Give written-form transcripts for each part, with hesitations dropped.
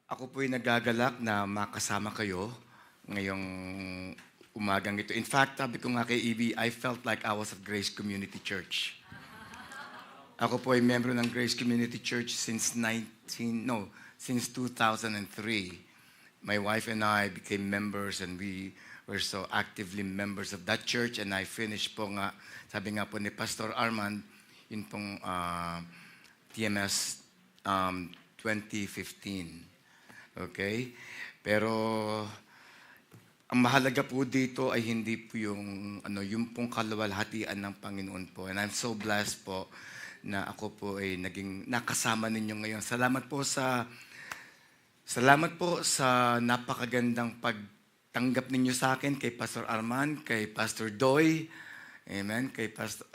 Ako po'y nagagalak na makasama kayo ngayong umagang ito. In fact, sabi ko nga kay Evie, I felt like I was at Grace Community Church. Ako po ay member ng Grace Community Church since 2003. My wife and I became members and we were so actively members of that church, and I finished po nga, sabi nga po ni Pastor Armand, yun pong TMS 2015. Okay? Pero ang mahalaga po dito ay hindi po yung pong kaluwalhatian ng Panginoon po. And I'm so blessed po na ako po ay naging nakasama ninyo ngayon. Salamat po sa napakagandang pagtanggap ninyo sa akin kay Pastor Arman, kay Pastor Doy. Amen. Kay Pastor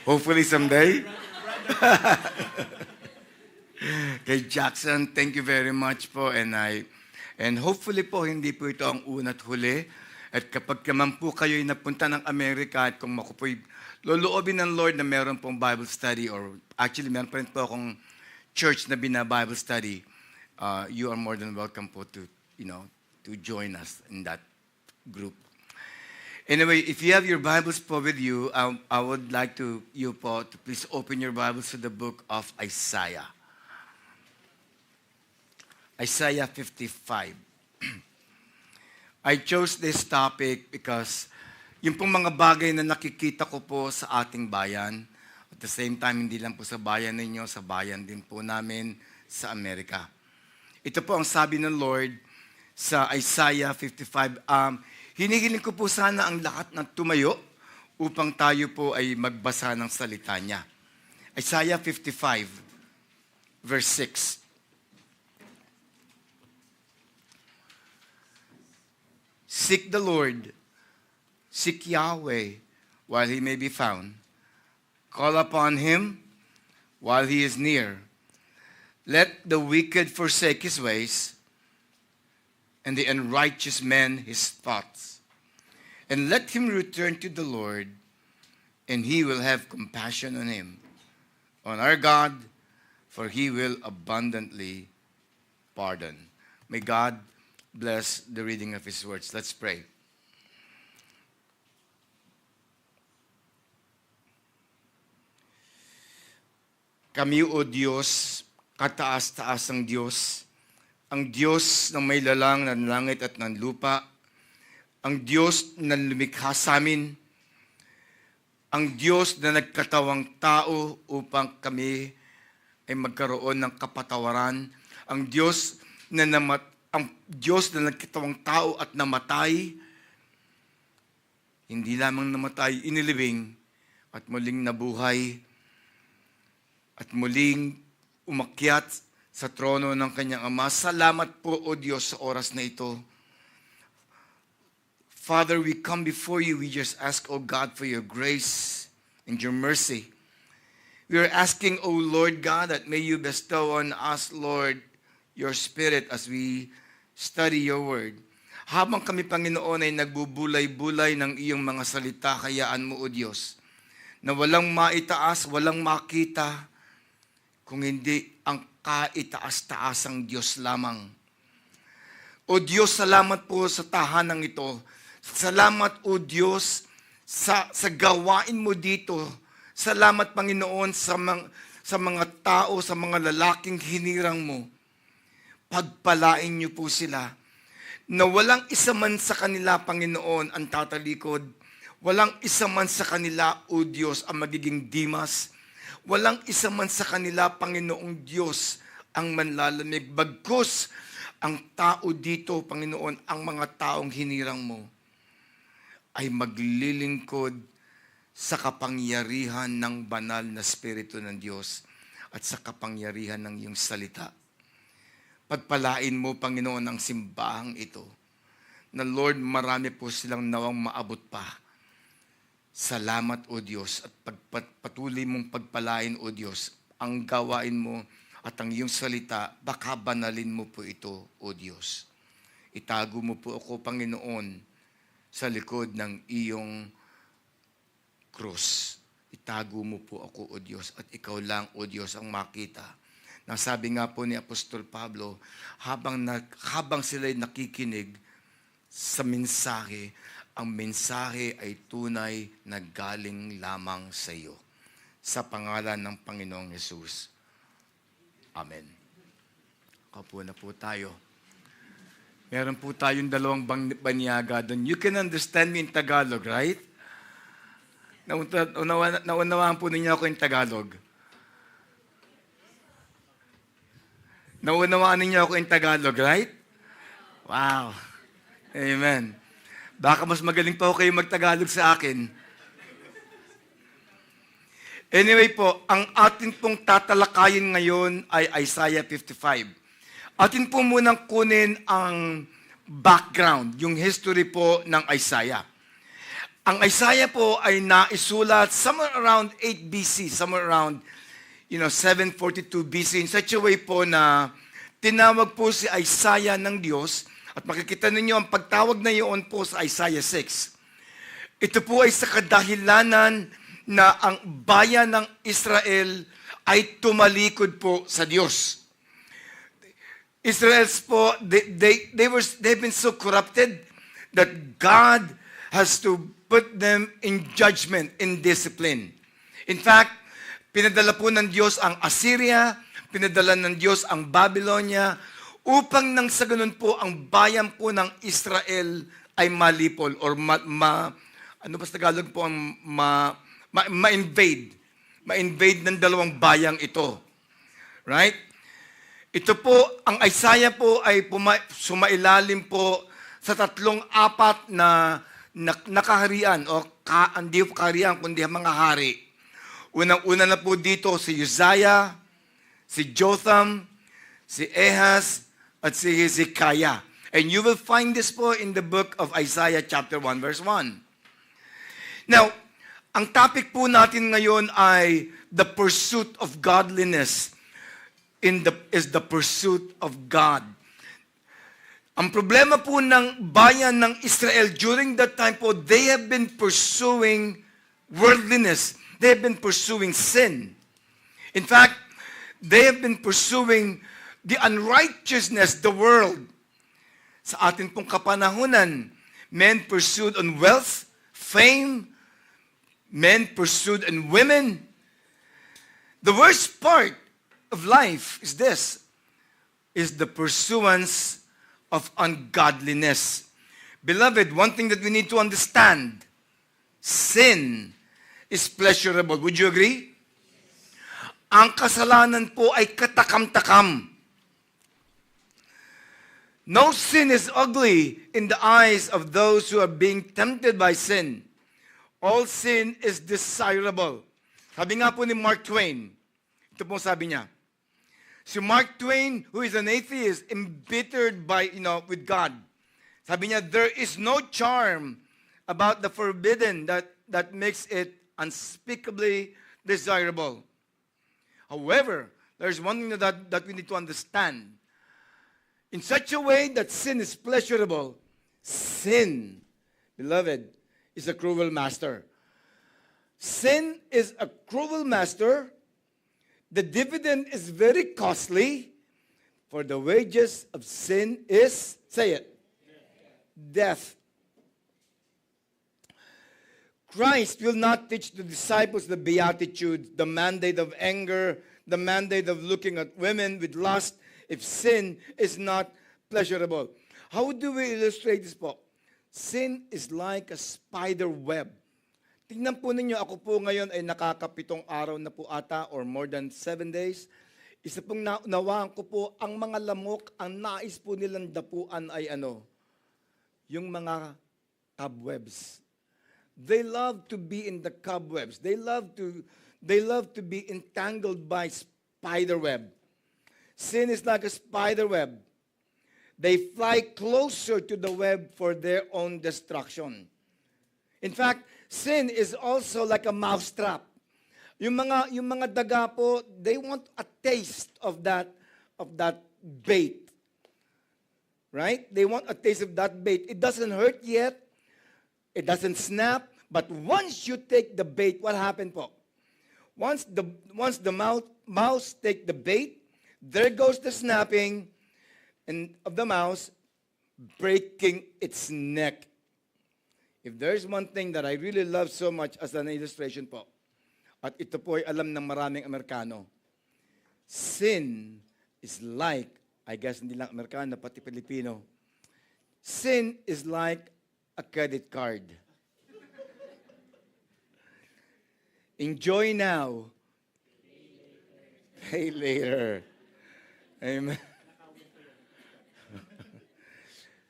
hopefully someday. Kay Jackson, thank you very much po, and hopefully po hindi po ito ang una't huli. At kapag naman po kayo'y napunta ng Amerika at kung ako po'y loloobin ng Lord na meron pong Bible study, or actually meron pa rin po akong church na Bible study, you are more than welcome po to join us in that group. Anyway, if you have your Bibles po with you, I would like you po to please open your Bibles to the book of Isaiah. Isaiah 55. I chose this topic because yung pong mga bagay na nakikita ko po sa ating bayan, at the same time, hindi lang po sa bayan ninyo, sa bayan din po namin sa Amerika. Ito po ang sabi ng Lord sa Isaiah 55. Hinihiling ko po sana ang lahat ng tumayo upang tayo po ay magbasa ng salita niya. Isaiah 55, verse 6. Seek the Lord, seek Yahweh while He may be found. Call upon Him while He is near. Let the wicked forsake his ways, and the unrighteous man his thoughts. And let him return to the Lord, and He will have compassion on him, on our God, for He will abundantly pardon. May God bless the reading of His words. Let's pray. Kami, O Diyos, kataas-taas ang Diyos ng may lalang ng langit at ng lupa, ang Diyos na lumikha sa amin, ang Diyos na nagkatawang tao upang kami ay magkaroon ng kapatawaran, ang Diyos na nagkatawang tao at namatay, hindi lamang namatay, inilibing at muling nabuhay at muling umakyat sa trono ng kanyang Ama. Salamat po, O Diyos, sa oras na ito. Father, we come before you. We just ask, O God, for your grace and your mercy. We are asking, O Lord God, that may you bestow on us, Lord, your Spirit as we study your word. Habang kami, Panginoon, ay nagbubulay-bulay ng iyong mga salita, hayaan mo, O Diyos, na walang maitaas, walang makita, kung hindi ang kaitaas-taasang Diyos lamang. O Diyos, salamat po sa tahanang ito. Salamat, O Diyos, sa gawain mo dito. Salamat, Panginoon, sa mga tao, sa mga lalaking hinirang mo. Pagpalain niyo po sila, na walang isa man sa kanila, Panginoon, ang tatalikod. Walang isa man sa kanila, O Diyos, ang magiging Dimas. Walang isa man sa kanila, Panginoong Diyos, ang manlalamig. Bagkus ang tao dito, Panginoon, ang mga taong hinirang mo, ay maglilingkod sa kapangyarihan ng banal na Espiritu ng Diyos at sa kapangyarihan ng iyong salita. Pagpalain mo, Panginoon, ang simbahang ito, na Lord, marami po silang nawang maabot pa. Salamat, O Diyos, at patuloy mong pagpalain, O Diyos, ang gawain mo at ang iyong salita, baka banalin mo po ito, O Diyos. Itago mo po ako, Panginoon, sa likod ng iyong krus. Itago mo po ako, O Diyos, at ikaw lang, O Diyos, ang makita Nasabi nga po ni Apostol Pablo, habang sila'y nakikinig sa mensahe, ang mensahe ay tunay na galing lamang sa iyo. Sa pangalan ng Panginoong Hesus. Amen. Kaupo na po tayo. Meron po tayong dalawang banyaga doon. You can understand me in Tagalog, right? Naunawaan po ninyo ako in Tagalog. Naunawaan ninyo ako in Tagalog, right? Wow. Amen. Baka mas magaling pa ako kayo magtagalog sa akin. Anyway po, ang atin pong tatalakayin ngayon ay Isaiah 55. Atin po munang kunin ang background, yung history po ng Isaiah. Ang Isaiah po ay naisulat somewhere around 8 BC, somewhere around 742 BC, in such a way po na tinawag po si Isaiah ng Diyos, at makikita ninyo ang pagtawag na iyon po sa Isaiah 6. Ito po ay sa kadahilanan na ang bayan ng Israel ay tumalikod po sa Diyos. Israel's po, they've been so corrupted that God has to put them in judgment, in discipline. In fact, pinadala po ng Diyos ang Assyria, pinadala ng Diyos ang Babylonia, upang nang sa ganun po, ang bayan po ng Israel ay malipol, or ano ba sa Tagalog po ang ma-invade. Ma-invade ng dalawang bayang ito. Right? Ito po, ang Isaiah po ay sumailalim po sa 3-4 na nakaharian, o hindi po kaharian, kundi mga hari. Unang-una na po dito si Uzziah, si Jotham, si Ahaz, at si Hezekiah. And you will find this po in the book of Isaiah chapter 1 verse 1. Now, ang topic po natin ngayon ay the pursuit of godliness. Is the pursuit of God. Ang problema po ng bayan ng Israel during that time po, they have been pursuing worldliness. They have been pursuing sin. In fact, they have been pursuing the unrighteousness, the world. Sa atin pong kapanahunan, men pursued on wealth, fame, men pursued on women. The worst part of life is the pursuance of ungodliness. Beloved, one thing that we need to understand, sin is pleasurable. Would you agree? Ang kasalanan po ay katakam-takam. No sin is ugly in the eyes of those who are being tempted by sin. All sin is desirable. Sabi nga po ni Mark Twain, ito po sabi niya, si Mark Twain, who is an atheist, embittered with God. Sabi niya, there is no charm about the forbidden that makes it unspeakably desirable. However, there's one thing that we need to understand. In such a way that sin is pleasurable, sin, beloved, is a cruel master. Sin is a cruel master. The dividend is very costly, for the wages of sin is, say it, death. Christ will not teach the disciples the Beatitudes, the mandate of anger, the mandate of looking at women with lust, if sin is not pleasurable. How do we illustrate this po? Sin is like a spider web. Tingnan po ninyo, ako po ngayon ay nakakapitong araw na po ata, or more than 7 days. Isa pong naunawaan ko po, ang mga lamok, ang nais po nilang dapuan ay yung mga cobwebs. They love to be in the cobwebs. They love to be entangled by spider web. Sin is like a spider web. They fly closer to the web for their own destruction. In fact, sin is also like a mousetrap. Yung mga daga po, they want a taste of that bait. Right? They want a taste of that bait. It doesn't hurt yet. It doesn't snap. But once you take the bait, what happened po? Once the mouse take the bait, There goes the snapping and of the mouse, breaking its neck. If there's one thing that I really love so much as an illustration po, at ito po ay alam ng maraming Amerikano, sin is like, I guess hindi lang Amerikano, pati Pilipino, sin is like a credit card. Enjoy now, pay later. Amen.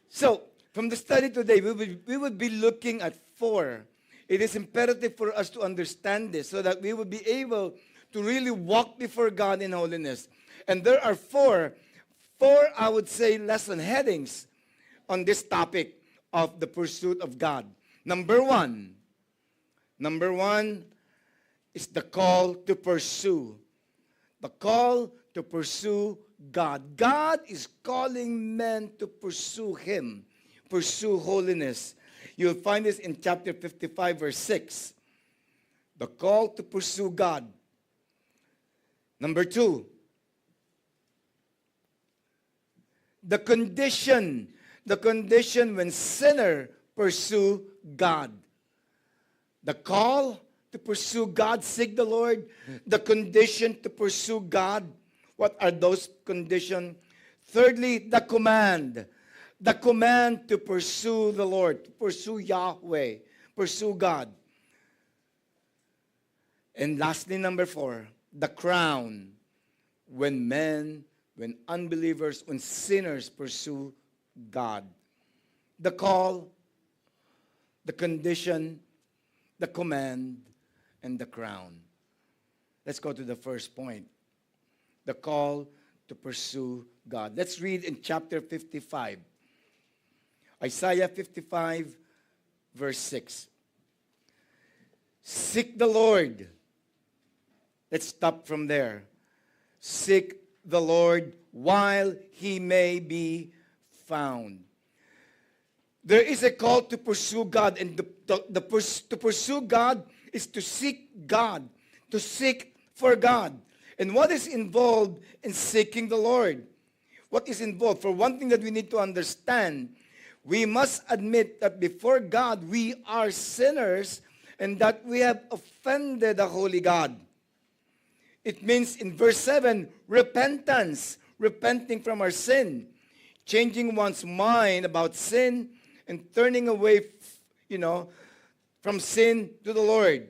So, from the study today, we would be looking at 4. It is imperative for us to understand this so that we will be able to really walk before God in holiness. And there are four, I would say, lesson headings on this topic of the pursuit of God. Number one is the call to pursue. The call to pursue God. God is calling men to pursue Him, pursue holiness. You'll find this in chapter 55, verse 6. The call to pursue God. Number 2, the condition when sinner pursue God. The call to pursue God, seek the Lord. The condition to pursue God. What are those conditions? Thirdly, the command. The command to pursue the Lord, to pursue Yahweh, pursue God. And lastly, number 4, the crown. When unbelievers, when sinners pursue God. The call, the condition, the command, and the crown. Let's go to the first point. The call to pursue God. Let's read in chapter 55. Isaiah 55, verse 6. Seek the Lord. Let's stop from there. Seek the Lord while He may be found. There is a call to pursue God, and to pursue God is to seek God, to seek for God. And what is involved in seeking the Lord? What is involved? For one thing that we need to understand, we must admit that before God, we are sinners and that we have offended the holy God. It means in verse 7, repentance, repenting from our sin, changing one's mind about sin and turning away, from sin to the Lord.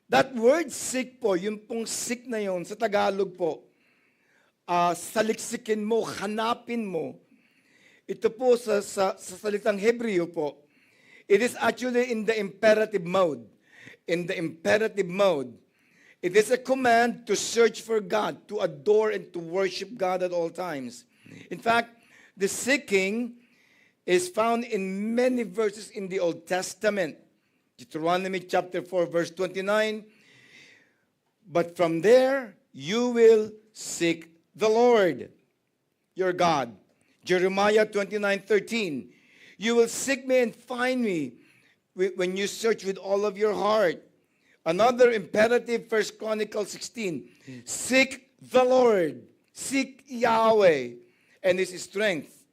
That word seek po, yung pong seek na yun, sa Tagalog po, saliksikin mo, hanapin mo. Ito po sa salitang Hebreo po, it is actually in the imperative mode. In the imperative mode, it is a command to search for God, to adore and to worship God at all times. In fact, the seeking is found in many verses in the Old Testament. Deuteronomy chapter 4, verse 29. But from there, you will seek the Lord, your God. Jeremiah 29:13. You will seek me and find me when you search with all of your heart. Another imperative, 1 Chronicles 16. Seek the Lord. Seek Yahweh and His strength.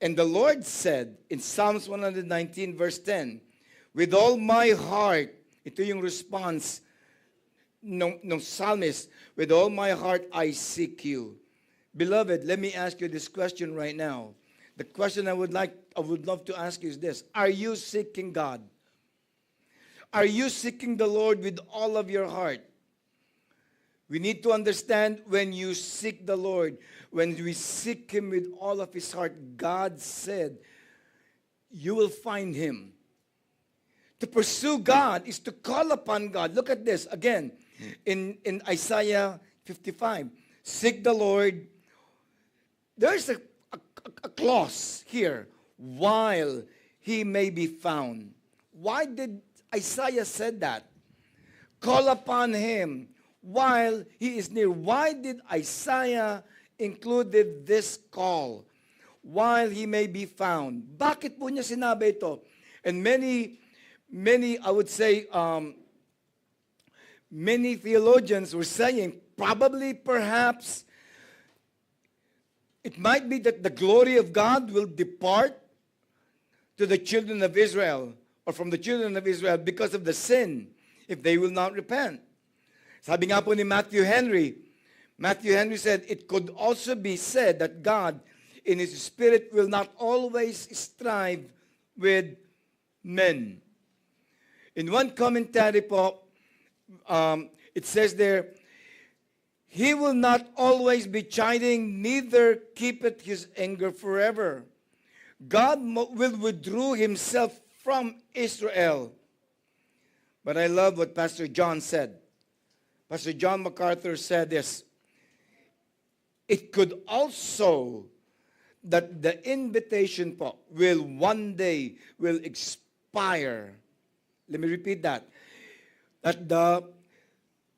And the Lord said in Psalms 119, verse 10, with all my heart, ito yung response ng psalmist, with all my heart I seek you. Beloved, let me ask you this question right now. The question I would love to ask you is this: are you seeking God? Are you seeking the Lord with all of your heart? We need to understand, when you seek the Lord, when we seek Him with all of His heart, God said, you will find Him. To pursue God is to call upon God. Look at this again in Isaiah 55. Seek the Lord. There's a clause here, while He may be found. Why did Isaiah said that? Call upon Him while He is near. Why did Isaiah included this call? While He may be found. Bakit po niya sinabi ito? And many, I would say, many theologians were saying, probably, perhaps, it might be that the glory of God will depart to the children of Israel, or from the children of Israel, because of the sin, if they will not repent. Sabi nga po ni Matthew Henry said, it could also be said that God, in His Spirit, will not always strive with men. In one commentary po, it says there, He will not always be chiding, neither keepeth His anger forever. God will withdraw Himself from Israel. But I love what Pastor John said. Pastor John MacArthur said this, it could also that the invitation po will one day will expire. Let me repeat that. That the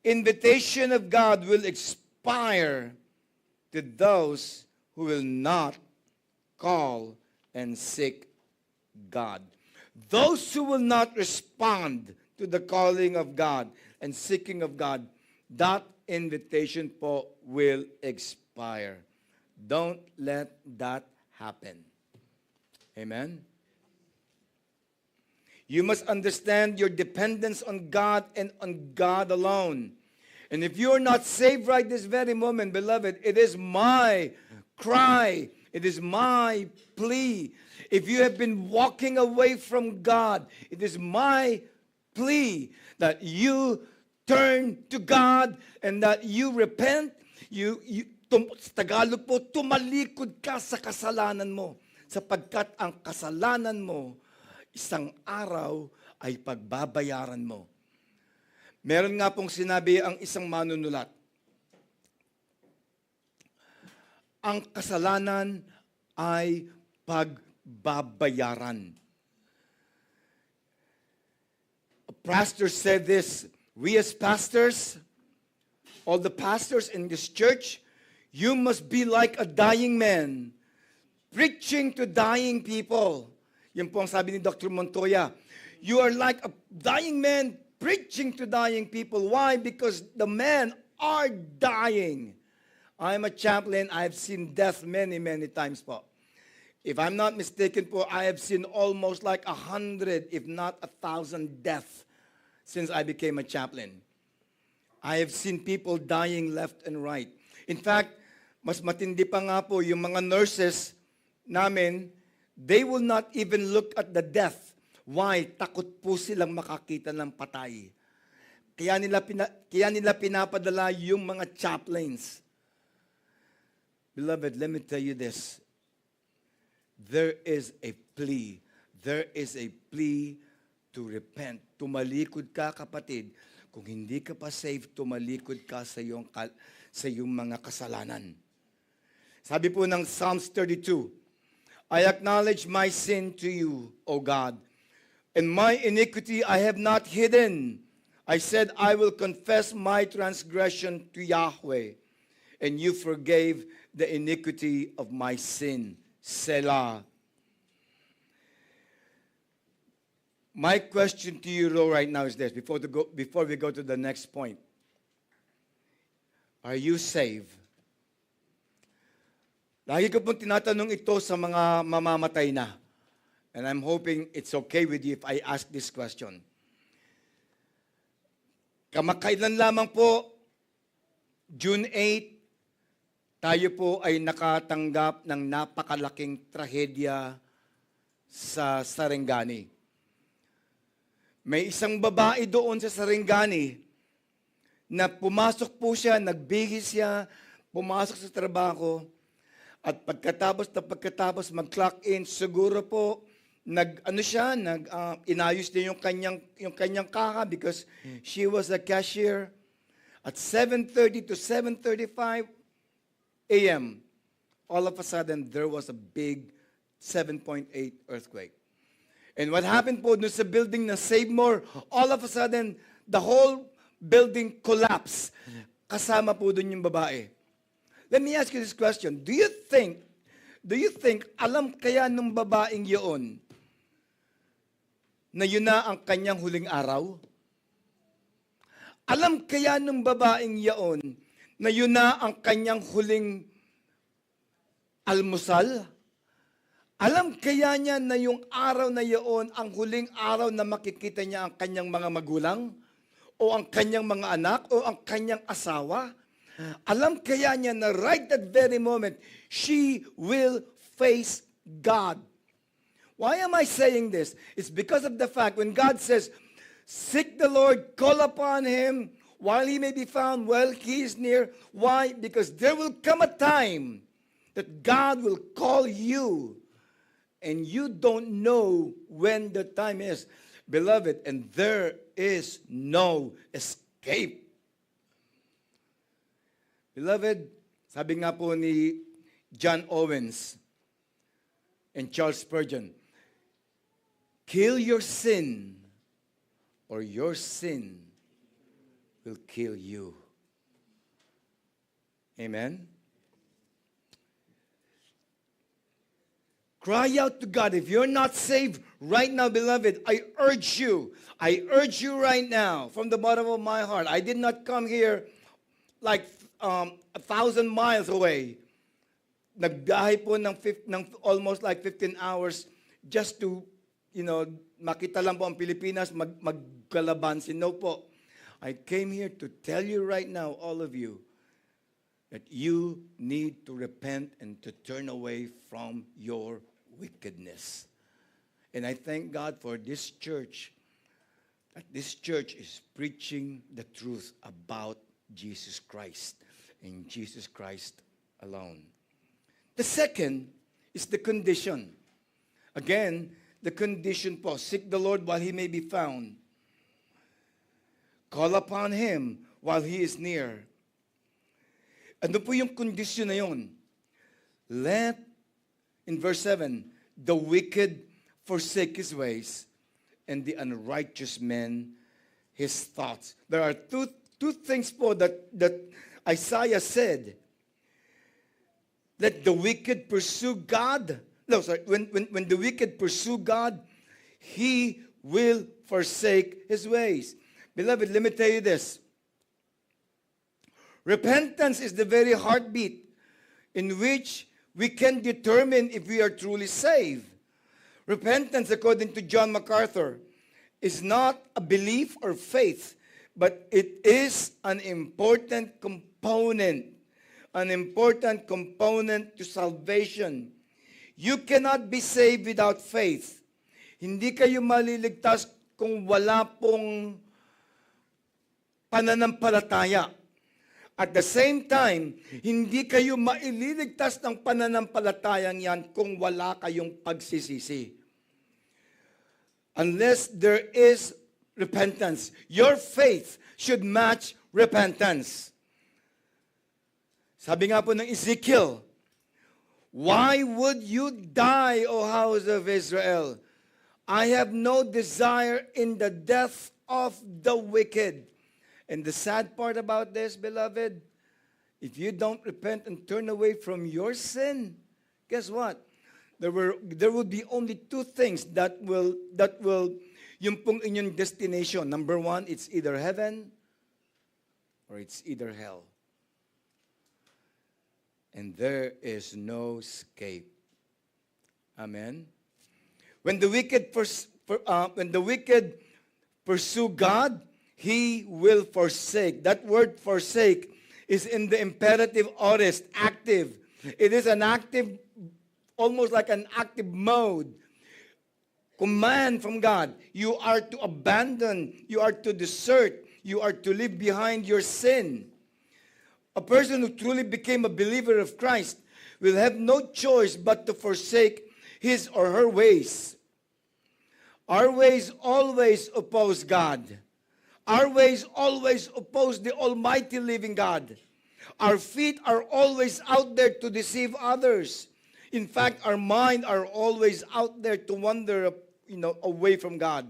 invitation of God will expire to those who will not call and seek God. Those who will not respond to the calling of God and seeking of God, that invitation po will expire. Don't let that happen. Amen? You must understand your dependence on God and on God alone. And if you are not saved right this very moment, beloved, it is my cry, it is my plea. If you have been walking away from God, it is my plea that you turn to God and that you repent. Sa Tagalog po, tumalikod ka sa kasalanan mo. Sapagkat ang kasalanan mo, isang araw ay pagbabayaran mo. Meron nga pong sinabi ang isang manunulat. Ang kasalanan ay pagbabayaran. A pastor said this, we as pastors, all the pastors in this church, you must be like a dying man, preaching to dying people. Yan po ang sabi ni Dr. Montoya. You are like a dying man preaching to dying people. Why? Because the men are dying. I'm a chaplain. I've seen death many, many times po. If I'm not mistaken po, I have seen almost like 100, if not 1,000 deaths since I became a chaplain. I have seen people dying left and right. In fact, mas matindi pa nga po yung mga nurses namin, they will not even look at the death. Why? Takot po silang makakita ng patay. Kaya nila pinapadala yung mga chaplains. Beloved, let me tell you this. There is a plea. There is a plea to repent. Tumalikod ka, kapatid. Kung hindi ka pa saved, tumalikod ka sa iyong mga kasalanan. Sabi po ng Psalms 32, I acknowledge my sin to you, O God, and my iniquity I have not hidden. I said, I will confess my transgression to Yahweh, and you forgave the iniquity of my sin. Selah. My question to you right now is this, before we go to the next point. Are you saved? Lagi ko pong tinatanong ito sa mga mamamatay na. And I'm hoping it's okay with you if I ask this question. Kamakailan lamang po, June 8, tayo po ay nakatanggap ng napakalaking trahedya sa Sarangani. May isang babae doon sa Sarangani na pumasok po siya, nagbihis siya, pumasok sa trabaho, at pagkatapos mag-clock in, siguro po, inayos niya yung kanyang kaka because she was a cashier. At 7:30 to 7:35 a.m., all of a sudden, there was a big 7.8 earthquake. And what happened po dun sa building na Save More, all of a sudden, the whole building collapsed. Kasama po dun yung babae. Let me ask you this question. Do you think, alam kaya nung babaeng yun, na yun na ang kanyang huling araw? Alam kaya nung babaeng yun, na yun na ang kanyang huling almusal? Alam kaya niya na yung araw na yun, ang huling araw na makikita niya ang kanyang mga magulang? O ang kanyang mga anak? O ang kanyang asawa? Alam kaya niya na right that very moment, she will face God. Why am I saying this? It's because of the fact when God says, seek the Lord, call upon Him, while He may be found, while He is near. Why? Because there will come a time that God will call you, and you don't know when the time is, beloved, and there is no escape. Beloved, sabi nga po ni John Owens and Charles Spurgeon, kill your sin or your sin will kill you. Amen? Cry out to God. If you're not saved right now, beloved, I urge you right now from the bottom of my heart. I did not come here like 1,000 miles away. Nagbiyahe po ng almost like 15 hours just to, makita lang po ang Pilipinas, magkalabansin. No po. I came here to tell you right now, all of you, that you need to repent and to turn away from your wickedness. And I thank God for this church, that this church is preaching the truth about Jesus Christ and Jesus Christ alone. The second is the condition. Again, the condition po, seek the Lord while He may be found. Call upon Him while He is near. Ano po yung kondisyon na yun? Let, in verse 7, the wicked forsake his ways, and the unrighteous man his thoughts. There are two things po that Isaiah said. Let the wicked pursue God. No, sorry. When the wicked pursue God, he will forsake his ways. Beloved, let me tell you this. Repentance is the very heartbeat in which we can determine if we are truly saved. Repentance, according to John MacArthur, is not a belief or faith, but it is an important component to salvation. You cannot be saved without faith. Hindi kayo maliligtas kung wala pong pananampalataya. At the same time, hindi kayo maililigtas ng pananampalatayang yan kung wala kayong pagsisisi. Unless there is repentance. Your faith should match repentance. Sabi nga po ng Ezekiel, why would you die, O house of Israel? I have no desire in the death of the wicked. And the sad part about this, beloved, if you don't repent and turn away from your sin, guess what? There will be only two things that will yung pong inyong destination. Number one, it's either heaven or it's either hell. And there is no escape. Amen. When the wicked pursue God, he will forsake. That word forsake is in the imperative aorist, active. It is an active, almost like an active mode. Command from God. You are to abandon, you are to desert, you are to leave behind your sin. A person who truly became a believer of Christ will have no choice but to forsake his or her ways. Our ways always oppose God. Our ways always oppose the almighty living God. Our feet are always out there to deceive others. In fact, our mind are always out there to wander, away from God.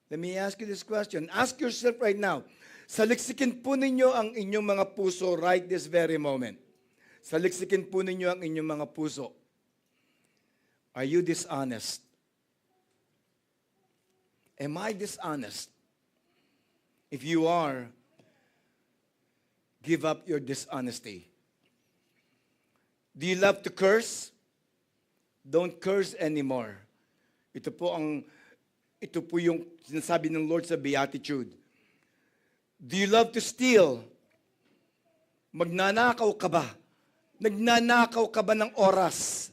Let me ask you this question. Ask yourself right now. Saliksikin po ninyo ang inyong mga puso right this very moment. Saliksikin po ninyo ang inyong mga puso. Are you dishonest? Am I dishonest? If you are, give up your dishonesty. Do you love to curse? Don't curse anymore. Ito po yung sinasabi ng Lord sa Beatitude. Do you love to steal? Magnanakaw ka ba? Nagnanakaw ka ba ng oras?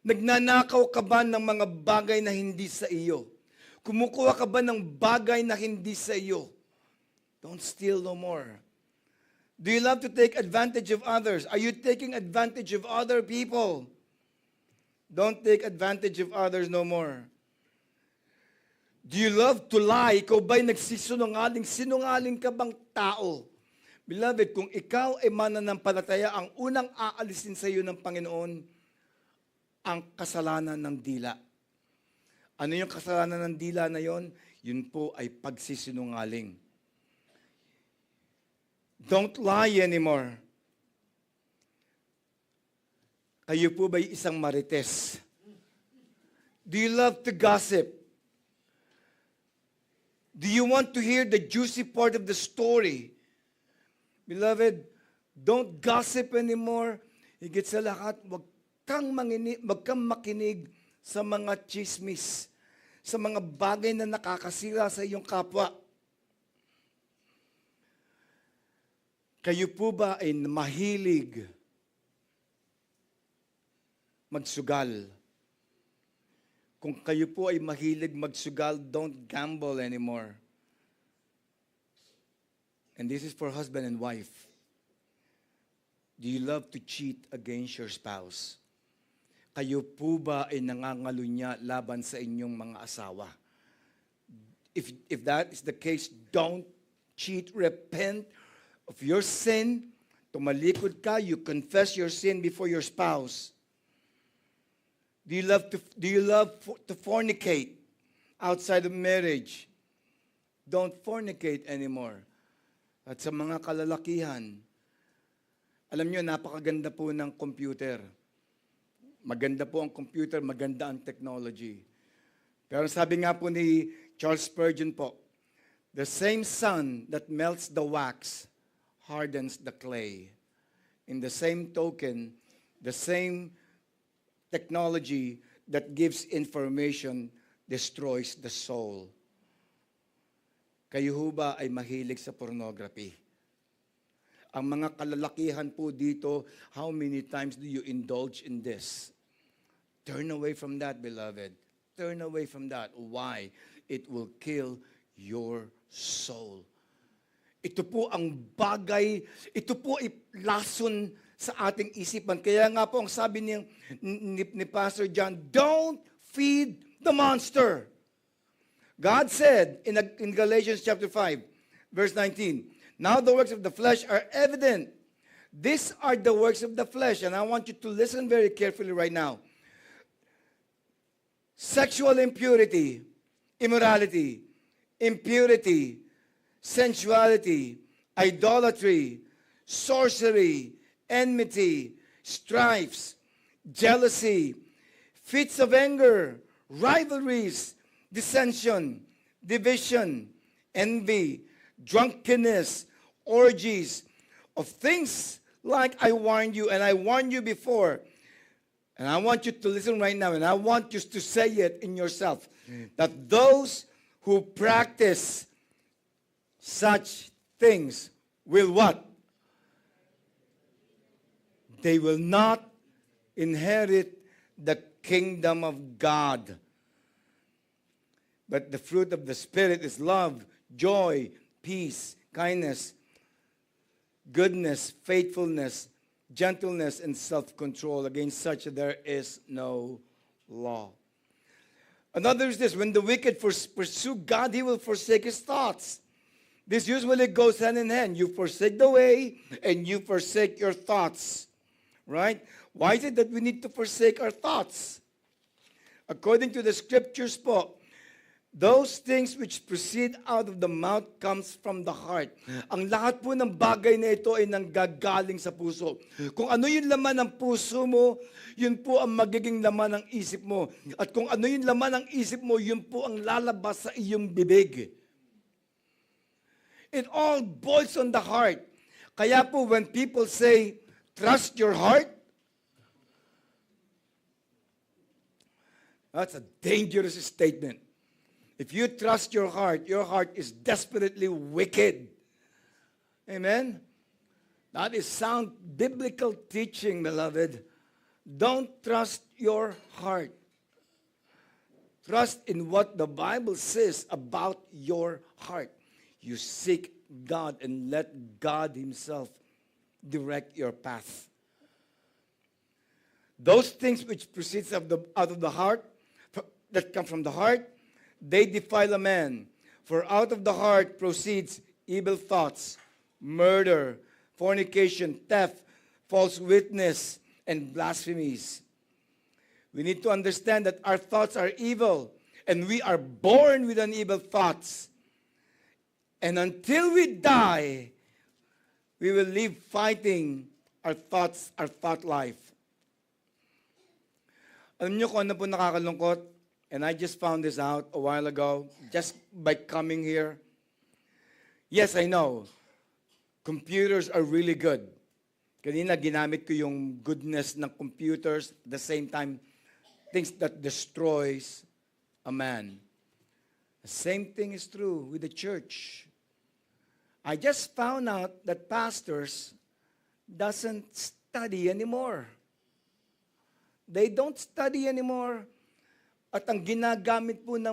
Nagnanakaw ka ba ng mga bagay na hindi sa iyo? Kumukuha ka ba ng bagay na hindi sa iyo? Don't steal no more. Do you love to take advantage of others? Are you taking advantage of other people? Don't take advantage of others no more. Do you love to lie? Ikaw ba'y nagsisinungaling? Sinungaling ka bang tao? Beloved, kung ikaw ay mananampalataya, ang unang aalisin sa iyo ng Panginoon, ang kasalanan ng dila. Ano yung kasalanan ng dila na yon? Yun po ay pagsisinungaling. Don't lie anymore. Kayo po ba'y isang marites? Do you love to gossip? Do you want to hear the juicy part of the story? Beloved, don't gossip anymore. Higit sa lahat, wag kang makinig sa mga chismis, sa mga bagay na nakakasira sa iyong kapwa. Kayo po ba ay mahilig magsugal? Kung kayo po ay mahilig magsugal, don't gamble anymore. And this is for husband and wife. Do you love to cheat against your spouse? Kayo po ba ay nangangalunya laban sa inyong mga asawa? If that is the case, don't cheat. Repent of your sin. Tumalikod ka, you confess your sin before your spouse. Do you love to fornicate outside of marriage? Don't fornicate anymore. At sa mga kalalakihan, alam nyo, napakaganda po ng computer. Maganda po ang computer, maganda ang technology. Pero sabi nga po ni Charles Spurgeon po, the same sun that melts the wax hardens the clay. In the same token, the same technology that gives information destroys the soul. Kayo ho ba ay mahilig sa pornography? Ang mga kalalakihan po dito, how many times do you indulge in this? Turn away from that, beloved. Turn away from that. Why? It will kill your soul. Ito po ang bagay, ito po ay lason sa ating isipan. Kaya nga po ang sabi ni Pastor John, don't feed the monster. God said in Galatians chapter 5, verse 19, now the works of the flesh are evident. These are the works of the flesh. And I want you to listen very carefully right now. Sexual impurity, immorality, impurity, sensuality, idolatry, sorcery, enmity, strifes, jealousy, fits of anger, rivalries, dissension, division, envy, drunkenness, orgies, of things like I warned you, and I warned you before. And I want you to listen right now, and I want you to say it in yourself, that those who practice such things will what? They will not inherit the kingdom of God. But the fruit of the Spirit is love, joy, peace, kindness, goodness, faithfulness, gentleness, and self-control. Against such there is no law. Another is this: when the wicked pursue God, he will forsake his thoughts. This usually goes hand in hand. You forsake the way, and you forsake your thoughts. Right? Why is it that we need to forsake our thoughts? According to the scriptures po, those things which proceed out of the mouth comes from the heart. Ang lahat po ng bagay na ito ay nanggagaling sa puso. Kung ano yung laman ng puso mo, yun po ang magiging laman ng isip mo. At kung ano yung laman ng isip mo, yun po ang lalabas sa iyong bibig. It all boils on the heart. Kaya po when people say, trust your heart, that's a dangerous statement. If you trust your heart is desperately wicked. Amen? That is sound biblical teaching, beloved. Don't trust your heart. Trust in what the Bible says about your heart. You seek God and let God Himself direct your path. Those things which proceeds out of the heart, that come from the heart, they defile a man. For out of the heart proceeds evil thoughts, murder, fornication, theft, false witness, and blasphemies. We need to understand that our thoughts are evil, and we are born with an evil thoughts. And until we die, we will live fighting our thoughts, our thought life. Alam niyo kung ano po nakakalungkot? And I just found this out a while ago, just by coming here. Yes, I know. Computers are really good. Kanina ginamit ko yung goodness ng computers, at the same time, things that destroys a man. The same thing is true with the church. I just found out that pastors doesn't study anymore. They don't study anymore. At ang ginagamit po ng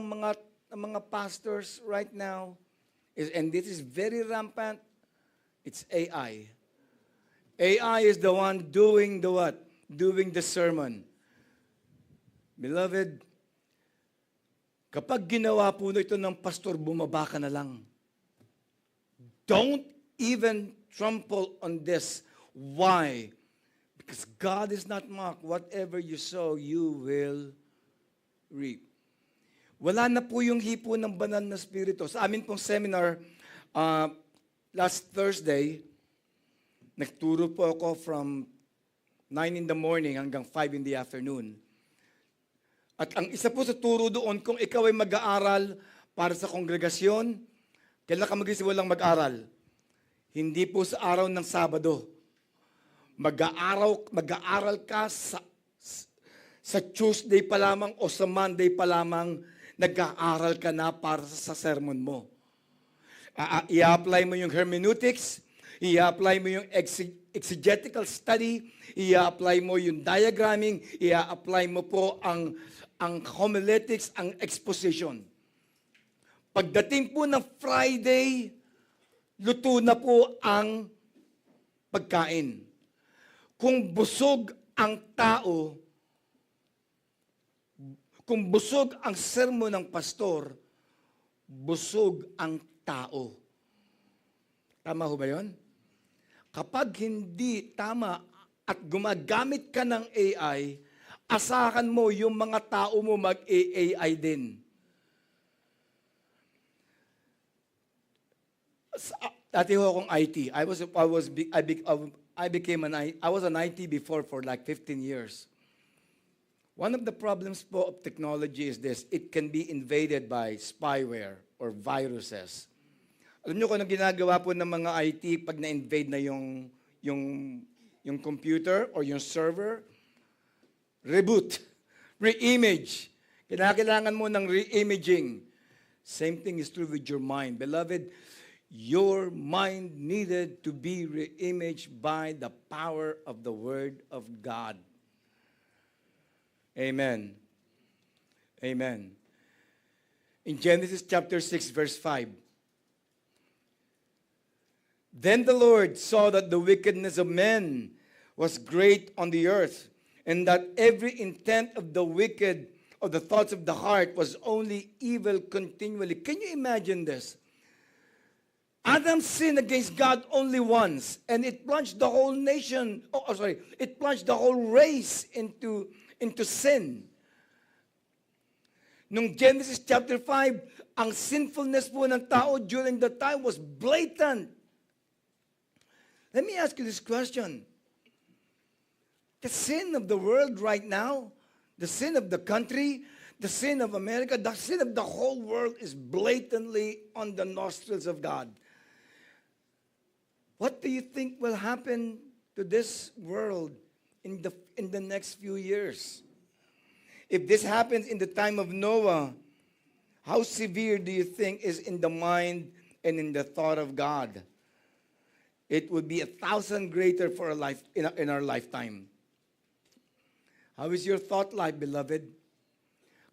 mga pastors right now is, and this is very rampant, it's AI. AI is the one doing the what? Doing the sermon. Beloved, kapag ginawa po ito ng pastor, bumaba ka na lang. Don't even trample on this. Why? Because God is not mocked. Whatever you sow, you will reap. Wala na po yung hipo ng banal na spirito. Sa amin pong seminar, last Thursday, nagturo po ako from 9 in the morning hanggang 5 in the afternoon. At ang isa po sa turo doon, kung ikaw ay mag-aaral para sa kongregasyon, kailan ka mag-isiwalang mag-aral? Hindi po sa araw ng Sabado. Mag-aaral ka sa Tuesday pa lamang o sa Monday pa lamang, nag-aaral ka na para sa sermon mo. I-apply mo yung hermeneutics, i-apply mo yung exegetical study, i-apply mo yung diagramming, i-apply mo po ang homiletics, ang exposition. Pagdating po ng Friday, luto na po ang pagkain. Kung busog ang tao, kung busog ang sermon ng pastor, busog ang tao. Tama ho ba yun? Kapag hindi tama at gumagamit ka ng AI, asahan mo yung mga tao mo mag-AI din. Dati ho akong IT. I was an IT before for like 15 years. One of the problems po of technology is this: it can be invaded by spyware or viruses. Alam niyo kung ano ginagawa po ng mga IT pag na-invade na yung computer or yung server? Reboot, re-image. Kailangan mo ng re-imaging. Same thing is true with your mind. Beloved, your mind needed to be re-imaged by the power of the Word of God. Amen. Amen. In Genesis chapter 6, verse 5, then the Lord saw that the wickedness of men was great on the earth, and that every intent of the wicked, of the thoughts of the heart, was only evil continually. Can you imagine this? Adam sinned against God only once, and it plunged the whole nation, it plunged the whole race into sin. Nung Genesis chapter 5, ang sinfulness po ng tao during that time was blatant. Let me ask you this question. The sin of the world right now, the sin of the country, the sin of America, the sin of the whole world is blatantly on the nostrils of God. What do you think will happen to this world in the next few years? If this happens in the time of Noah, how severe do you think is in the mind and in the thought of God? It would be 1,000 greater for a life in our lifetime. How is your thought life, beloved?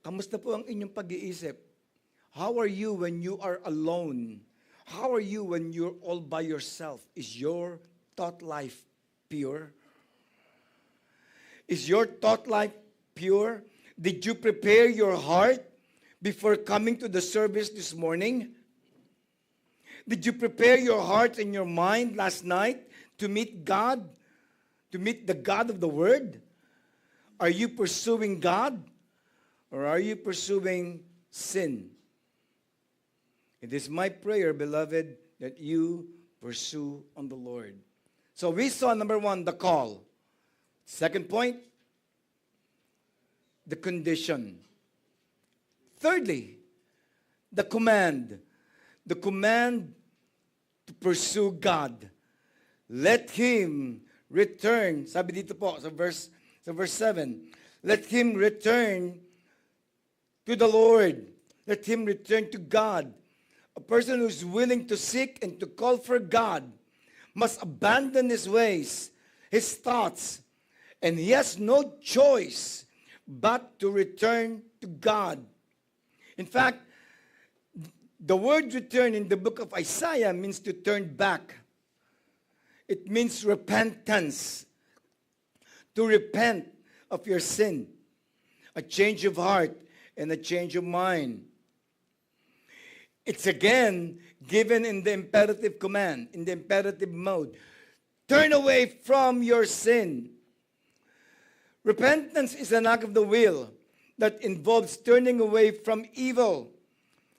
Kamusta po ang inyong pag-iisip? How are you when you are alone? How are you when you're all by yourself? Is your thought life pure? Is your thought life pure? Did you prepare your heart before coming to the service this morning? Did you prepare your heart and your mind last night to meet God? To meet the God of the Word? Are you pursuing God? Or are you pursuing sin? It is my prayer, beloved, that you pursue on the Lord. So we saw, number one, the call. Second point, the condition. Thirdly, the command. The command to pursue God. Let him return. Sabi dito po sa verse 7. Let him return to the Lord. Let him return to God. A person who is willing to seek and to call for God must abandon his ways, his thoughts, and he has no choice but to return to God. In fact, the word return in the book of Isaiah means to turn back. It means repentance. To repent of your sin. A change of heart and a change of mind. It's again given in the imperative command, in the imperative mode. Turn away from your sin. Repentance is an act of the will that involves turning away from evil.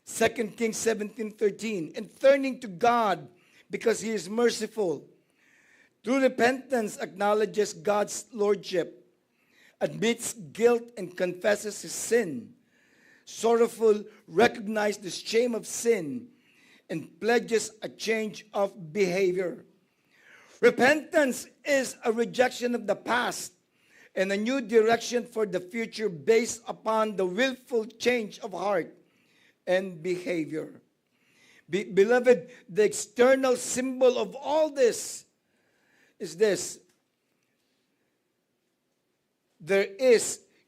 2 Kings 17:13, and turning to God because He is merciful. True repentance acknowledges God's lordship, admits guilt and confesses his sin. Sorrowful, recognize the shame of sin and pledges a change of behavior. Repentance is a rejection of the past and a new direction for the future based upon the willful change of heart and behavior. Beloved, the external symbol of all this is this.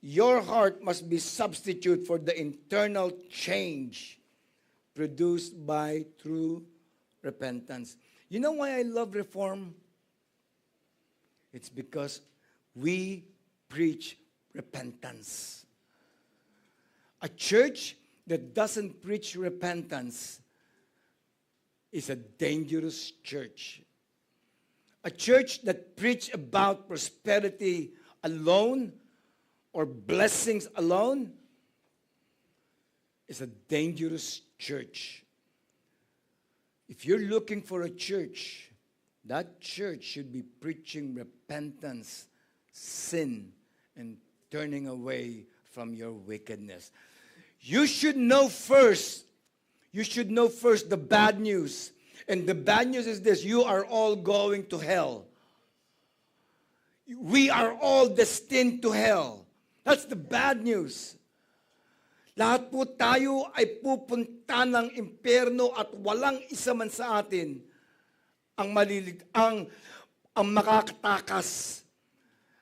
Your heart must be substitute for the internal change produced by true repentance. You know why I love Reform? It's because we preach repentance. A church that doesn't preach repentance is a dangerous church. A church that preaches about prosperity alone or blessings alone is a dangerous church. If you're looking for a church, that church should be preaching repentance, sin, and turning away from your wickedness. You should know first the bad news. And the bad news is this: you are all going to hell. We are all destined to hell. That's the bad news. Lahat po tayo ay pupunta ng impyerno at walang isa man sa atin ang makakatakas.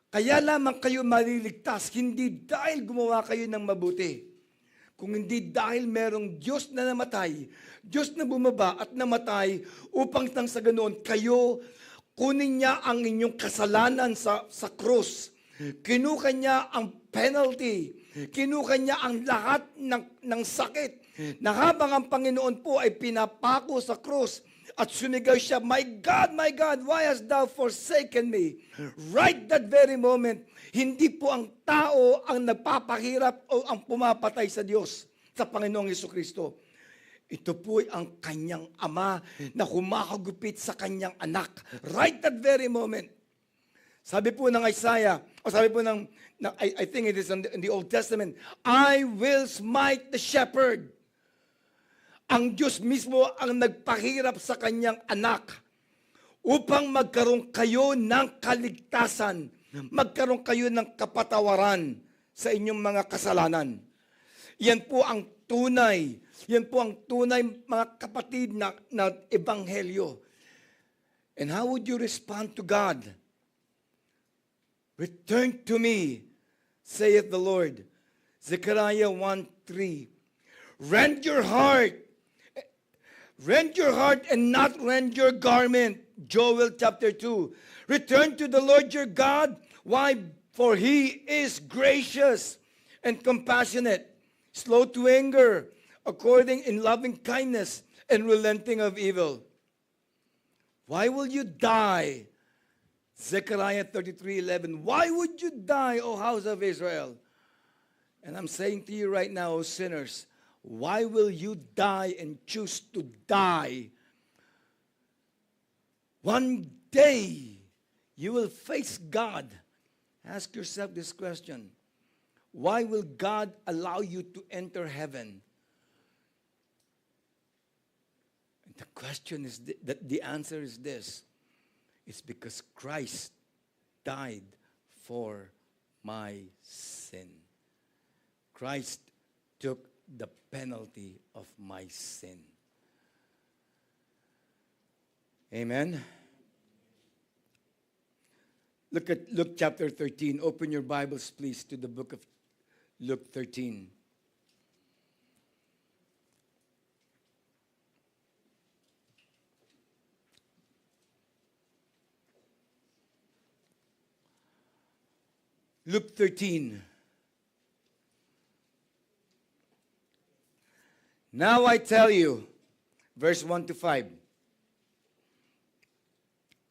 Kaya lamang kayo maliligtas, hindi dahil gumawa kayo ng mabuti, kung hindi dahil merong Diyos na namatay, Diyos na bumaba at namatay upang nang sa ganoon kayo kunin niya ang inyong kasalanan sa krus. Kinuha niya ang penalty. Kinuha niya ang lahat ng sakit. Na habang ang Panginoon po ay pinapako sa krus at sumigaw siya, my God, why hast thou forsaken me? Right that very moment, hindi po ang tao ang nagpapahirap o ang pumapatay sa Diyos, sa Panginoong Jesucristo. Ito po ang kanyang ama na humakagupit sa kanyang anak. Right that very moment. Sabi po ng Isaiah, I think it is in the Old Testament, I will smite the shepherd. Ang Diyos mismo ang nagpahirap sa kanyang anak upang magkaroon kayo ng kaligtasan, magkaroon kayo ng kapatawaran sa inyong mga kasalanan. Yan po ang tunay, mga kapatid, na ebanghelyo. And how would you respond to God? Return to me, saith the Lord. Zechariah 1:3. Rend your heart and not rend your garment. Joel chapter 2. Return to the Lord your God. Why? For he is gracious and compassionate, slow to anger, according in loving kindness and relenting of evil. Why will you die? Zechariah 33:11. Why would you die, O house of Israel? And I'm saying to you right now, O sinners, why will you die and choose to die? One day, you will face God. Ask yourself this question. Why will God allow you to enter heaven? And the question is, the answer is this. It's because Christ died for my sin. Christ took the penalty of my sin. Amen. Look at Luke chapter 13. Open your Bibles, please, to the book of Luke 13. Luke 13. Now I tell you, verse 1 to 5.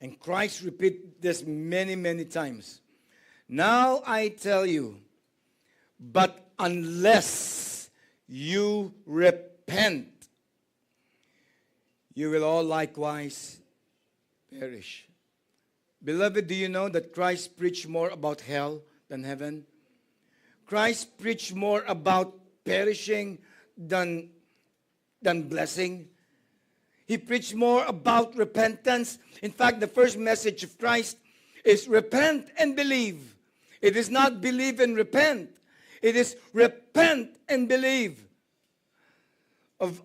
And Christ repeat this many, many times. Now I tell you, but unless you repent, you will all likewise perish. Beloved, do you know that Christ preached more about hell than heaven? Christ preached more about perishing than blessing. He preached more about repentance. In fact, the first message of Christ is repent and believe. It is not believe and repent. It is repent and believe. Of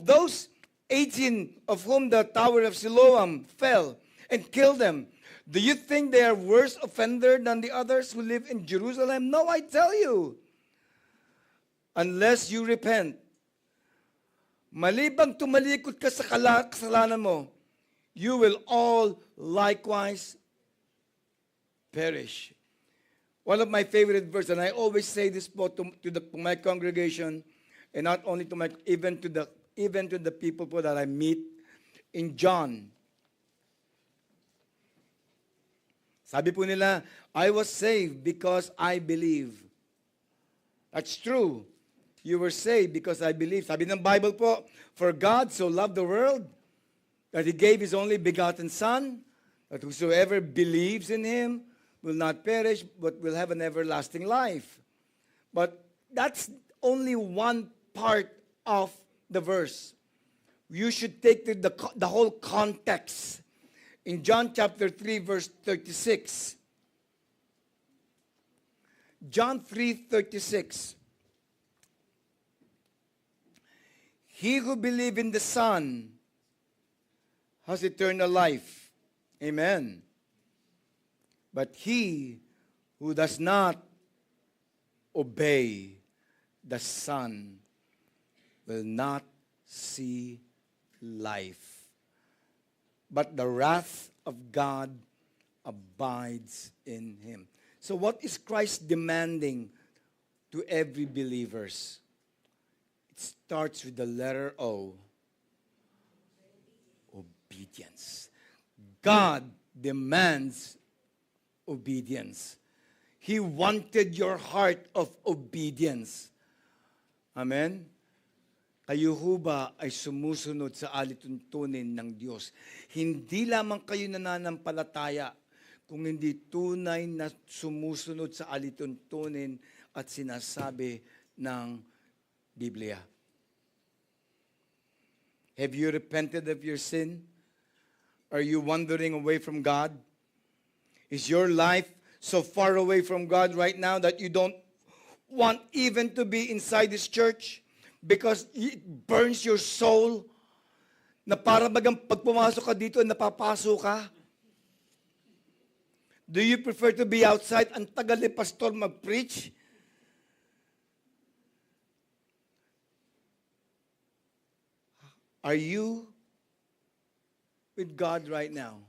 those 18 of whom the Tower of Siloam fell and killed them, do you think they are worse offender than the others who live in Jerusalem? No, I tell you. Unless you repent, malibang tumalikod ka sa kasalanan mo, you will all likewise perish. One of my favorite verses, and I always say this to my congregation, and not only to even to the people that I meet, in John. Sabi po nila, I was saved because I believe. That's true. You were saved because I believe. Sabi ng Bible po, for God so loved the world that He gave His only begotten Son, that whosoever believes in Him will not perish, but will have an everlasting life. But that's only one part of the verse. You should take the whole context. In John chapter 3, verse 36. John 3:36. He who believes in the Son has eternal life. Amen. But he who does not obey the Son will not see life, but the wrath of God abides in him. So what is Christ demanding to every believers? It starts with the letter O. Obedience. God demands obedience. He wanted your heart of obedience. Amen? Kayo ho ba ay sumusunod sa alituntunin ng Diyos? Hindi lamang kayo nananampalataya, kung hindi tunay na sumusunod sa alituntunin at sinasabi ng Biblia. Have you repented of your sin? Are you wandering away from God? Is your life so far away from God right now that you don't want even to be inside this church because it burns your soul na para bagang pag pumasok ka dito, napapaso ka? Do you prefer to be outside? Ang tagal ni pastor mag-preach. Are you with God right now?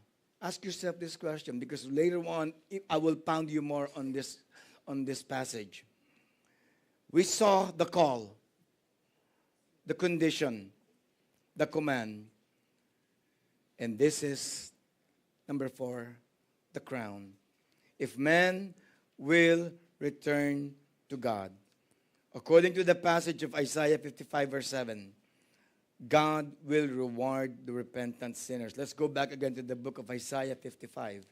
Ask yourself this question because later on, I will pound you more on this passage. We saw the call, the condition, the command. And this is, number 4, the crown. If man will return to God. According to the passage of Isaiah 55 verse 7, God will reward the repentant sinners. Let's go back again to the book of Isaiah 55.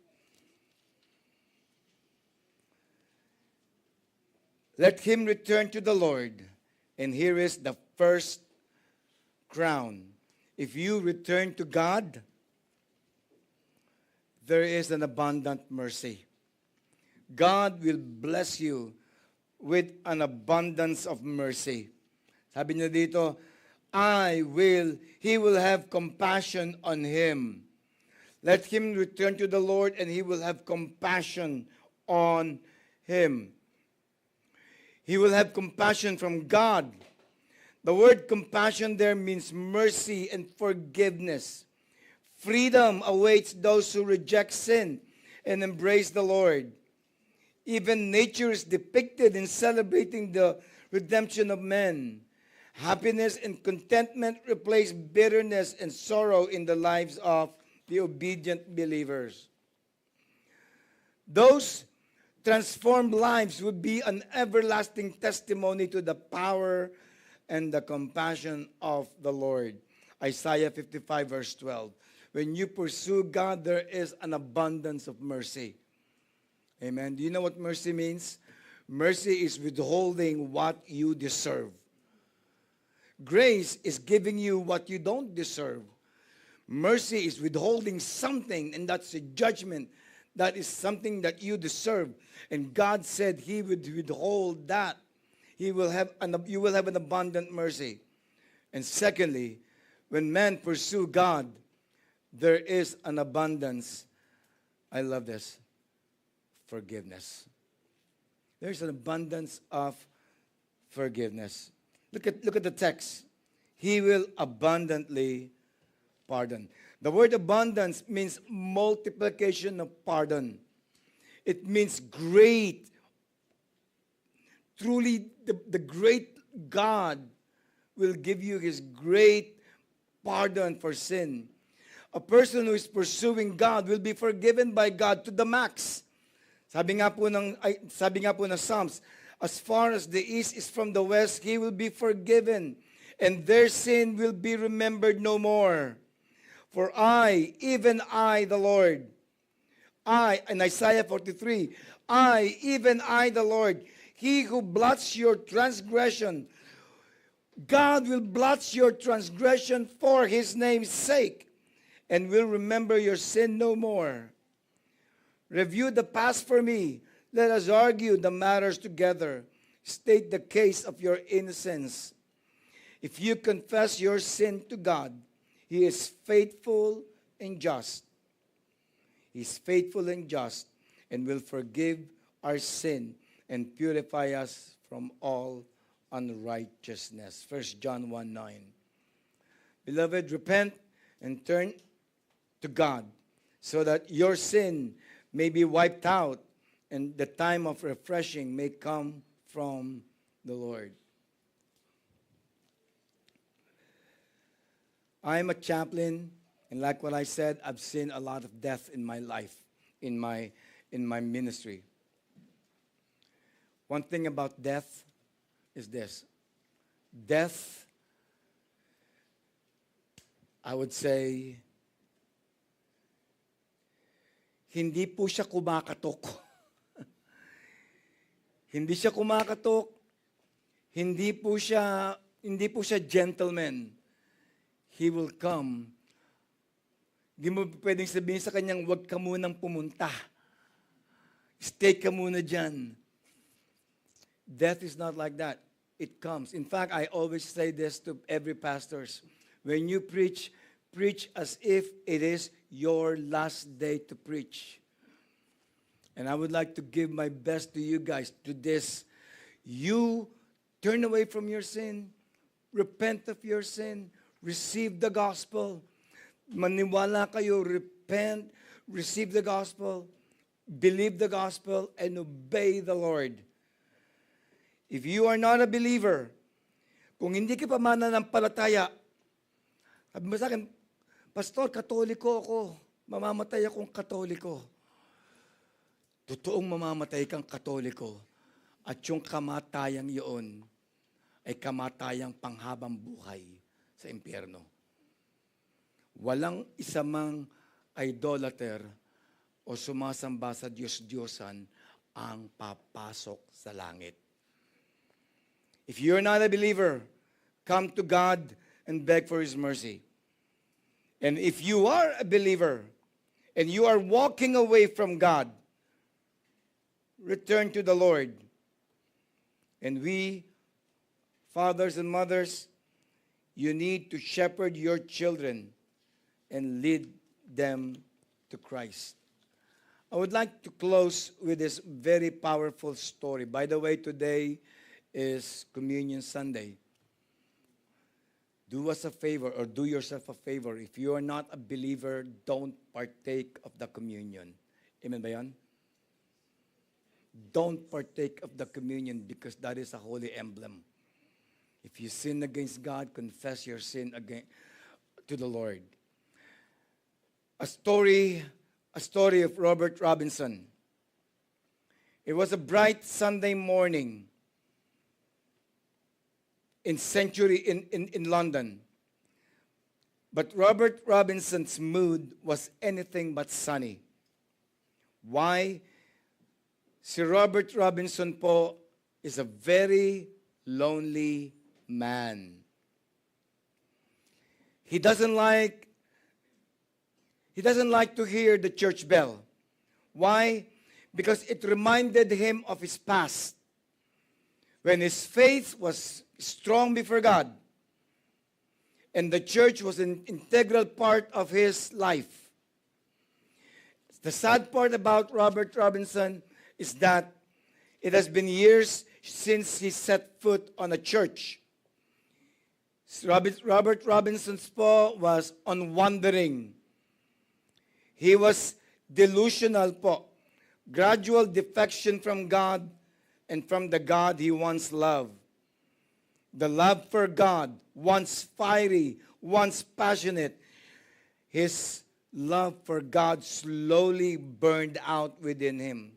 Let him return to the Lord. And here is the first crown. If you return to God, there is an abundant mercy. God will bless you with an abundance of mercy. Sabi niya dito, He will have compassion on him. Let him return to the Lord and he will have compassion on him. He will have compassion from God. The word compassion there means mercy and forgiveness. Freedom awaits those who reject sin and embrace the Lord. Even nature is depicted in celebrating the redemption of men. Happiness and contentment replace bitterness and sorrow in the lives of the obedient believers. Those transformed lives would be an everlasting testimony to the power and the compassion of the Lord. Isaiah 55 verse 12. When you pursue God, there is an abundance of mercy. Amen. Do you know what mercy means? Mercy is withholding what you deserve. Grace is giving you what you don't deserve. Mercy is withholding something, and that's a judgment. That is something that you deserve. And God said He would withhold that. You will have an abundant mercy. And secondly, when men pursue God, there is an abundance. I love this. Forgiveness. There's an abundance of forgiveness. Look at the text. He will abundantly pardon. The word abundance means multiplication of pardon. It means great. Truly, the great God will give you His great pardon for sin. A person who is pursuing God will be forgiven by God to the max. Sabi nga po ng Psalms, as far as the east is from the west, He will be forgiven, and their sin will be remembered no more. For I, even I, the Lord, in Isaiah 43, even I, the Lord, He who blots your transgression, God will blot your transgression for His name's sake, and will remember your sin no more. Review the past for me. Let us argue the matters together. State the case of your innocence. If you confess your sin to God, He is faithful and just. He is faithful and just and will forgive our sin and purify us from all unrighteousness. 1 John 1:9. Beloved, repent and turn to God so that your sin may be wiped out and the time of refreshing may come from the Lord. I am a chaplain, and like what I said, I've seen a lot of death in my life, in my ministry. One thing about death is this. Death, I would say, hindi po siya kumakatok. Hindi siya kumakatok. Hindi po siya gentleman. He will come Di mo pwedeng sabihin sa kanyang, huwag ka munang pumunta. Stay ka muna dyan. Death is not like that. It comes. In fact, I always say this to every pastors. When you preach, preach as if it is your last day to preach. And I would like to give my best to you guys to this. You turn away from your sin, repent of your sin, receive the gospel, maniwala kayo, repent, receive the gospel, believe the gospel, and obey the Lord. If you are not a believer, kung hindi ka pa mananampalataya, sabi mo sa akin, Pastor, Katoliko ako, mamamatay akong Katoliko. Totoong mamamatay kang Katoliko at yung kamatayang iyon ay kamatayang panghabang buhay sa impyerno. Walang isa mang idolater o sumasamba sa Diyos-Diyosan ang papasok sa langit. If you're not a believer, come to God and beg for His mercy. And if you are a believer and you are walking away from God, return to the Lord. And we, fathers and mothers, you need to shepherd your children and lead them to Christ. I would like to close with this very powerful story. By the way, today is Communion Sunday. Do us a favor, or do yourself a favor. If you are not a believer, don't partake of the communion. Amen ba yan? Don't partake of the communion because that is a holy emblem. If you sin against God, confess your sin again to the Lord. A story of Robert Robinson. It was a bright Sunday morning in London. But Robert Robinson's mood was anything but sunny. Why? Si Robert Robinson po is a very lonely man. He doesn't like to hear the church bell. Why? Because it reminded him of his past, when his faith was strong before God, and the church was an integral part of his life. The sad part about Robert Robinson is that it has been years since he set foot on a church. Robert Robinson's po was on wandering. He was delusional po. Gradual defection from God and from the God he once loved. The love for God, once fiery, once passionate, his love for God slowly burned out within him,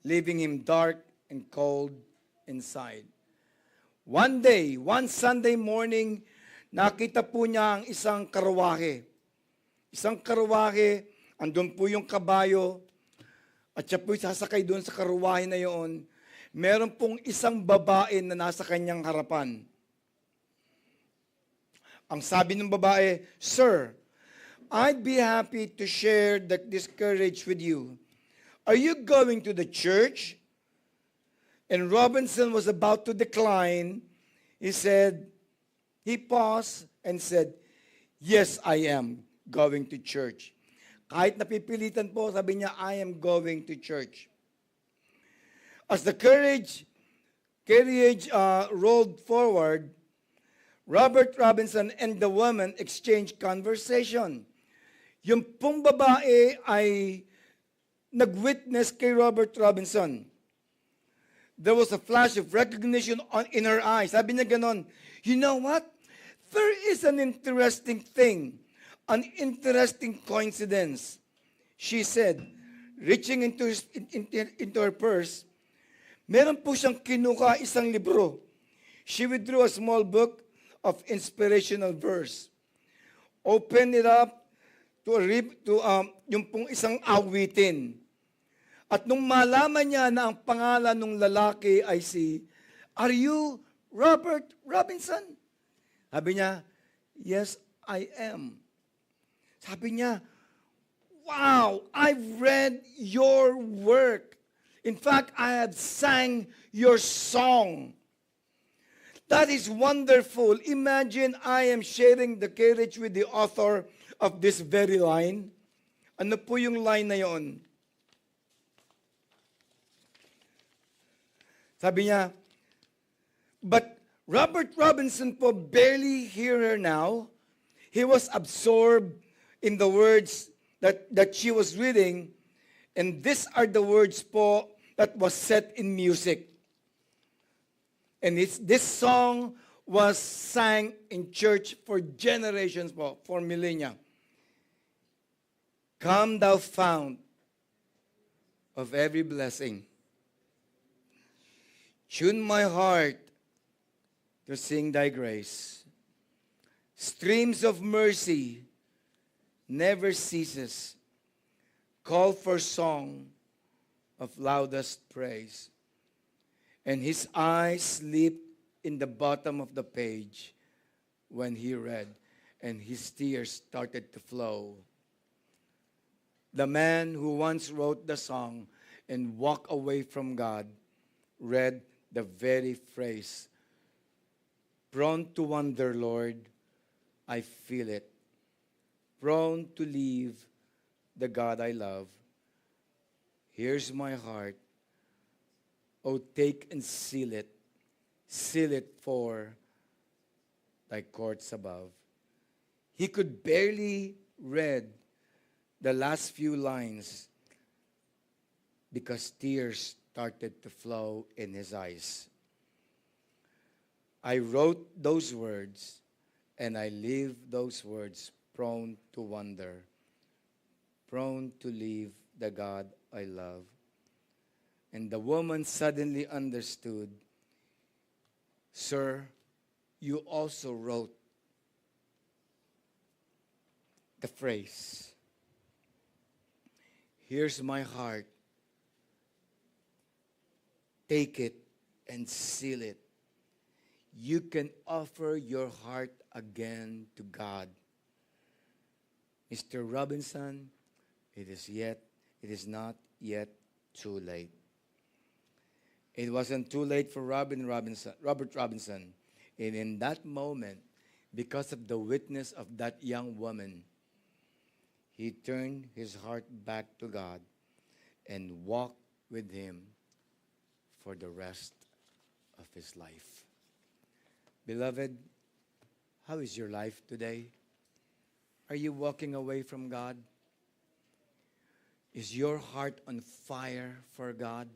leaving him dark and cold inside. One day, one Sunday morning, nakita po niya ang isang karwahe. Isang karwahe, andun po yung kabayo, at siya po'y sasakay doon sa karwahe na yon. Meron pong isang babae na nasa kanyang harapan. Ang sabi ng babae, "Sir, I'd be happy to share this courage with you. Are you going to the church?" And Robinson was about to decline. He paused and said, "Yes, I am going to church." Kahit napipilitan po, sabi niya, "I am going to church." As the carriage rolled forward, Robert Robinson and the woman exchanged conversation. Yung pong babae ay nag-witness kay Robert Robinson. There was a flash of recognition in her eyes. Sabi niya ganon, "You know what? There is an interesting thing, an interesting coincidence," she said, reaching into her purse. Meron po siyang kinuha isang libro. She withdrew a small book of inspirational verse. Open it up to yung pong isang awitin. At nung malaman niya na ang pangalan ng lalaki ay "Are you Robert Robinson?" Sabi niya, "Yes, I am." Sabi niya, wow, I've read your work. In fact, I have sang your song. That is wonderful. Imagine I am sharing the carriage with the author of this very line. Ano po yung line na yon? Sabi niya, but Robert Robinson po barely hear her now. He was absorbed in the words that she was reading. And these are the words po that was set in music. And this song was sang in church for generations po, for millennia. Come thou fount of every blessing. Tune my heart to sing thy grace. Streams of mercy never ceases. Call for song of loudest praise. And his eyes leaped in the bottom of the page when he read, and his tears started to flow. The man who once wrote the song and walked away from God read the very phrase, prone to wander, Lord, I feel it. Prone to leave the God I love. Here's my heart. Oh, take and seal it for thy courts above. He could barely read the last few lines because tears started to flow in his eyes. I wrote those words and I leave those words prone to wonder, prone to leave the God I love. And the woman suddenly understood, sir, you also wrote the phrase, here's my heart, take it and seal it. You can offer your heart again to God. Mr. Robinson, it is not yet too late. It wasn't too late for Robert Robinson. And in that moment, because of the witness of that young woman, he turned his heart back to God and walked with him for the rest of his life. Beloved, how is your life today? Are you walking away from God? Is your heart on fire for God?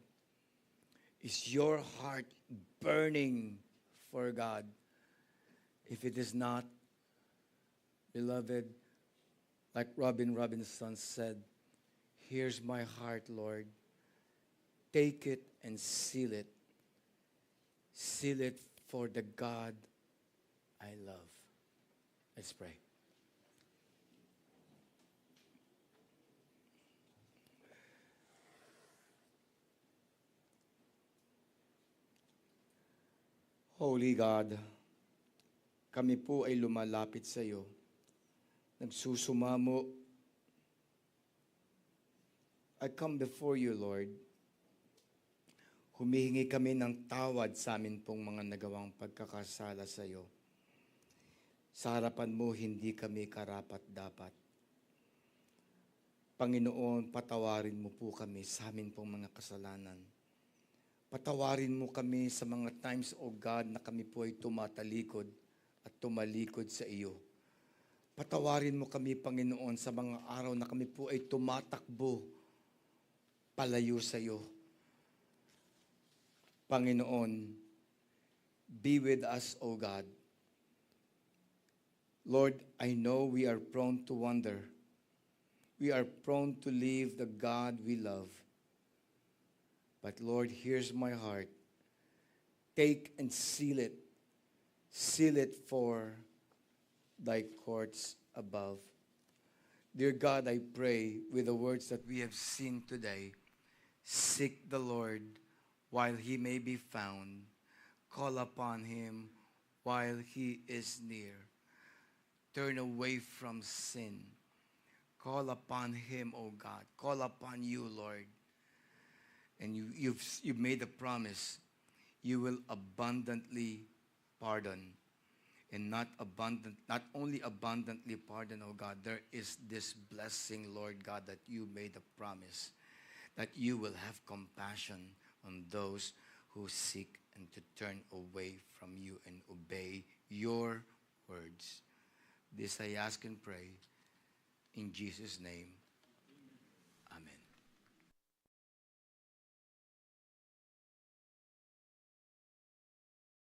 Is your heart burning for God? If it is not, beloved, like Robin Robinson said, here's my heart, Lord. Take it and seal it. Seal it for the God I love. Let's pray. Holy God, kami po ay lumalapit sa iyo. Nagsusumamo. I come before you, Lord. Humihingi kami ng tawad sa amin pong mga nagawang pagkakasala sa iyo. Sa harapan mo, hindi kami karapat-dapat. Panginoon, patawarin mo po kami sa amin pong mga kasalanan. Patawarin mo kami sa mga times, O God, na kami po ay tumatalikod at tumalikod sa iyo. Patawarin mo kami, Panginoon, sa mga araw na kami po ay tumatakbo palayo sa iyo. Panginoon, be with us, O God. Lord, I know we are prone to wander. We are prone to leave the God we love. But Lord, here's my heart. Take and seal it. Seal it for thy courts above. Dear God, I pray with the words that we have seen today, seek the Lord while he may be found. Call upon him while he is near. Turn away from sin Call upon Him, O God. Call upon you, Lord. And you've made a promise. You will abundantly pardon. And not only abundantly pardon, O God, there is this blessing, Lord God, that you made a promise. That you will have compassion on those who seek and to turn away from you and obey your words. This I ask and pray in Jesus' name. Amen.